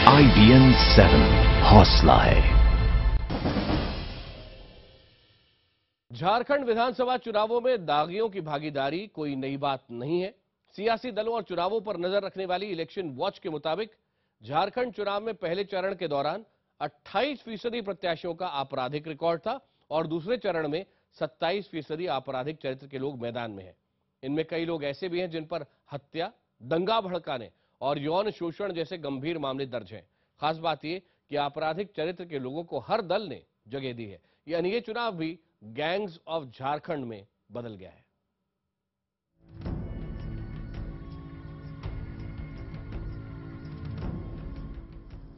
IBN 7 हौसला है। झारखंड विधानसभा चुनावों में दागियों की भागीदारी कोई नई बात नहीं है। सियासी दलों और चुनावों पर नजर रखने वाली इलेक्शन वॉच के मुताबिक झारखंड चुनाव में पहले चरण के दौरान 28% प्रत्याशियों का आपराधिक रिकॉर्ड था और दूसरे चरण में 27% आपराधिक चरित्र के लोग मैदान में हैं। इनमें कई लोग ऐसे भी हैं जिन पर हत्या, दंगा भड़काने और यौन शोषण जैसे गंभीर मामले दर्ज हैं। खास बात यह कि आपराधिक चरित्र के लोगों को हर दल ने जगह दी है, यानी ये चुनाव भी गैंग्स ऑफ झारखंड में बदल गया है।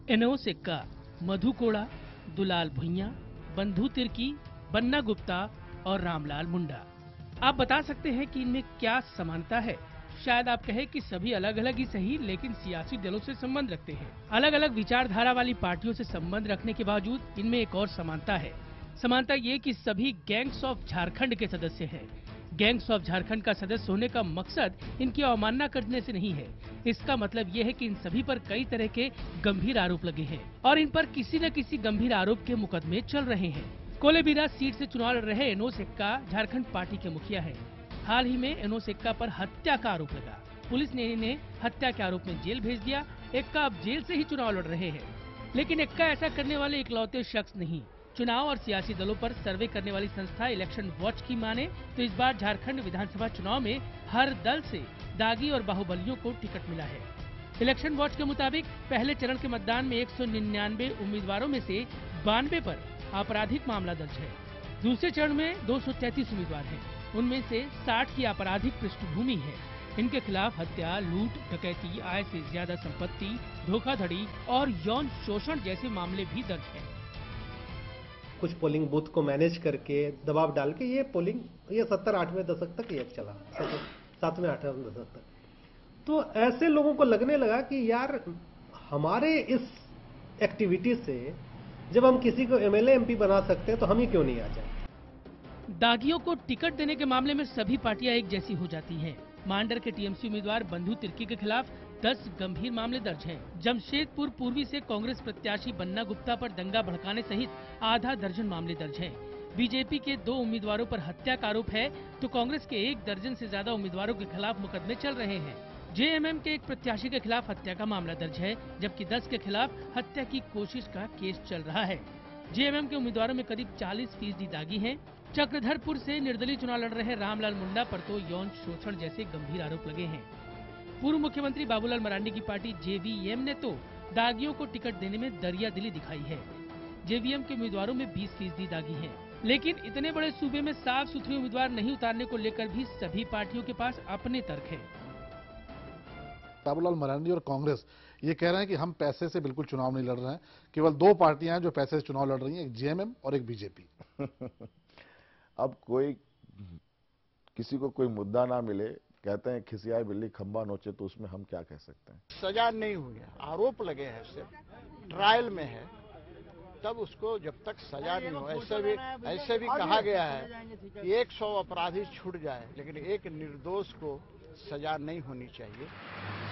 एनओ सिक्का, मधु कोड़ा, दुलाल भुइयां, बंधु तिर्की, बन्ना गुप्ता और रामलाल मुंडा। आप बता सकते हैं कि इनमें क्या समानता है? शायद आप कहें कि सभी अलग अलग ही सही, लेकिन सियासी दलों से संबंध रखते हैं। अलग अलग विचारधारा वाली पार्टियों से संबंध रखने के बावजूद इनमें एक और समानता है। समानता ये कि सभी गैंग्स ऑफ झारखंड के सदस्य हैं। गैंग्स ऑफ झारखंड का सदस्य होने का मकसद इनकी अवमानना करने से नहीं है। इसका मतलब ये है कि इन सभी पर कई तरह के गंभीर आरोप लगे हैं और इन पर किसी न किसी गंभीर आरोप के मुकदमे चल रहे हैं। कोलेबिरा सीट से चुनाव लड़ रहे एनो सिक्का झारखंड पार्टी के मुखिया हैं। हाल ही में एनो सिक्का पर हत्या का आरोप लगा। पुलिस ने इन्हें हत्या के आरोप में जेल भेज दिया। एक्का अब जेल से ही चुनाव लड़ रहे हैं, लेकिन एक्का ऐसा करने वाले इकलौते शख्स नहीं। चुनाव और सियासी दलों पर सर्वे करने वाली संस्था इलेक्शन वॉच की माने तो इस बार झारखंड विधानसभा चुनाव में हर दल से दागी और बाहुबलियों को टिकट मिला है। इलेक्शन वॉच के मुताबिक पहले चरण के मतदान में 199 उम्मीदवारों में से 92 पर आपराधिक मामला दर्ज है। दूसरे चरण में 233 उम्मीदवार हैं, उनमें से 60 की आपराधिक पृष्ठभूमि है। इनके खिलाफ हत्या, लूट, डकैती, आय से ज्यादा संपत्ति, धोखाधड़ी और यौन शोषण जैसे मामले भी दर्ज हैं। कुछ पोलिंग बूथ को मैनेज करके दबाव डाल के ये पोलिंग 70-8वें दशक तक ये चला, 7वें-8वें दशक तक। तो ऐसे लोगों को लगने लगा कि यार हमारे इस एक्टिविटी से जब हम किसी को एमएलए एमपी बना सकते हैं तो हम ही क्यों नहीं आ जाए। दागियों को टिकट देने के मामले में सभी पार्टियां एक जैसी हो जाती हैं। मांडर के टीएमसी उम्मीदवार बंधु तिर्की के खिलाफ 10 गंभीर मामले दर्ज हैं। जमशेदपुर पूर्वी से कांग्रेस प्रत्याशी बन्ना गुप्ता पर दंगा भड़काने सहित आधा दर्जन मामले दर्ज हैं। बीजेपी के 2 उम्मीदवारों पर हत्या का आरोप है तो कांग्रेस के 1 दर्जन से ज्यादा उम्मीदवारों के खिलाफ मुकदमे चल रहे हैं। जेएमएम के एक प्रत्याशी के खिलाफ हत्या का मामला दर्ज है, जबकि 10 के खिलाफ हत्या की कोशिश का केस चल रहा है। जेएमएम के उम्मीदवारों में करीब 40% दागी हैं। चक्रधरपुर से निर्दलीय चुनाव लड़ रहे रामलाल मुंडा पर तो यौन शोषण जैसे गंभीर आरोप लगे हैं। पूर्व मुख्यमंत्री बाबूलाल मरांडी की पार्टी जेवीएम ने तो दागियों को टिकट देने में दरियादिली दिखाई है। जेवीएम के उम्मीदवारों में 20% दागी हैं, लेकिन इतने बड़े सूबे में साफ सुथरे उम्मीदवार नहीं उतारने को लेकर भी सभी पार्टियों के पास अपने तर्क हैं। बाबूलाल मरांडी और कांग्रेस ये कह रहे हैं कि हम पैसे से बिल्कुल चुनाव नहीं लड़ रहे हैं। केवल 2 पार्टियां हैं जो पैसे से चुनाव लड़ रही हैं, एक जेएमएम और एक बीजेपी। अब कोई किसी को कोई मुद्दा ना मिले, कहते हैं खिसियाई बिल्ली खंबा नोचे, तो उसमें हम क्या कह सकते हैं। सजा नहीं हुई है, आरोप लगे हैं, सिर्फ ट्रायल में है, तब उसको जब तक सजा नहीं हो। ऐसे भी कहा गया है कि 100 अपराधी छूट जाए, लेकिन एक निर्दोष को सजा नहीं होनी चाहिए।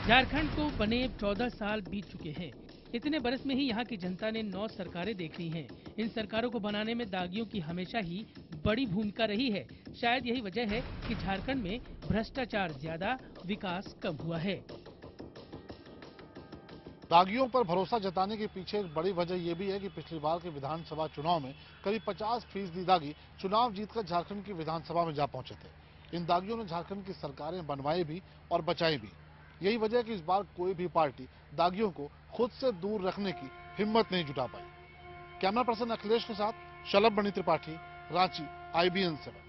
झारखंड को बने 14 साल बीत चुके हैं। इतने बरस में ही यहाँ की जनता ने 9 सरकारें देख ली हैं। इन सरकारों को बनाने में दागियों की हमेशा ही बड़ी भूमिका रही है। शायद यही वजह है कि झारखंड में भ्रष्टाचार ज्यादा, विकास कम हुआ है। दागियों पर भरोसा जताने के पीछे एक बड़ी वजह यह भी है कि पिछली बार के विधानसभा चुनाव में करीब 50% दागी चुनाव जीतकर झारखंड की विधानसभा में जा पहुंचे थे। इन दागियों ने झारखंड की सरकारें बनवाई भी और बचाई भी। यही वजह है कि इस बार कोई भी पार्टी दागियों को खुद से दूर रखने की हिम्मत नहीं जुटा पाई। कैमरा पर्सन अखिलेश के साथ शलभ बनी त्रिपाठी, रांची, IBN 7।